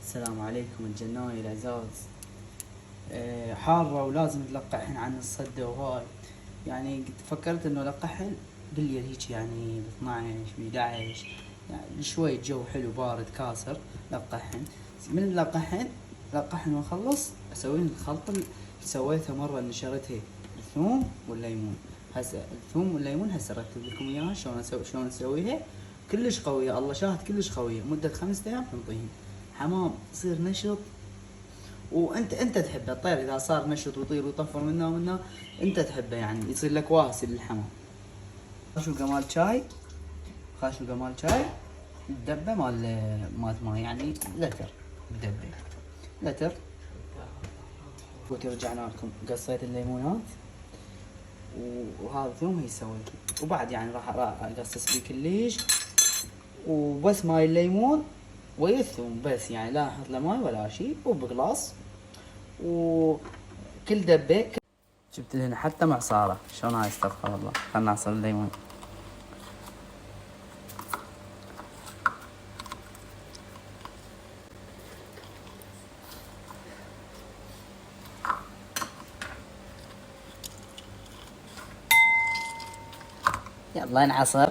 السلام عليكم الجناي العزاز. حارة ولازم نلقحن عن الصدة وهاي. يعني قد فكرت انه لقحن بالليل هيك يعني ب 12 ب 11 يعني شوي جو حلو بارد كاسر. لقحن من لقحن ونخلص اسوي الخلطة اللي سويتها مرة اللي نشرتها الثوم والليمون. هسه الثوم والليمون هسه رتب لكم اياها شلون اسويها. كلش قوية، الله شاهد كلش قوية. مدة 5 ايام تنطيهم حمام يصير نشط. وانت تحبه الطير اذا صار نشط ويطير ويطفر منا ومنا، انت تحبه يعني يصير لك واسي للحمام. خاشوقه مال شاي، خاشوقه مال شاي بدبه مال ماي يعني لتر بدبه لتر. ورجعنا لكم قصيت الليمونات وهذا ثوم هي سويته، وبعد يعني راح اقصص بيه كليش وبس ماي الليمون ويا الثوم بس، يعني لا احط له ماي ولا شيء وبقلاص. وكل دبه جبت لهنا حتى معصارة. شلون هاي؟ استغفر الله. خلنا نعصر الليمون. يلا نعصر.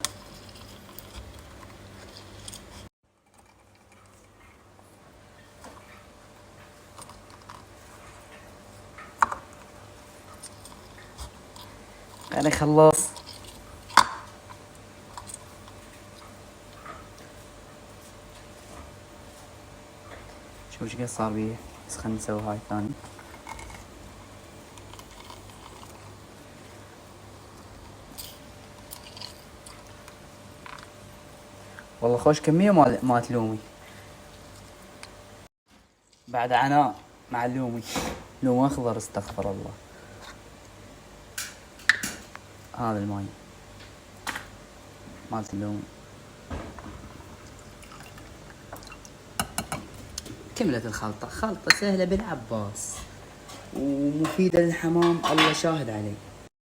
خلينا نخلص. شوف ايش قد صار بيه. بس خلينا نسوي هاي الثاني. والله خوش كمية مالت لومي. بعد عناء مع اللومي. لوم اخضر استغفر الله. هذا الماي مالت اللومي. كملت الخلطة. خلطة سهلة بالعباس ومفيدة للحمام، الله شاهد عليه.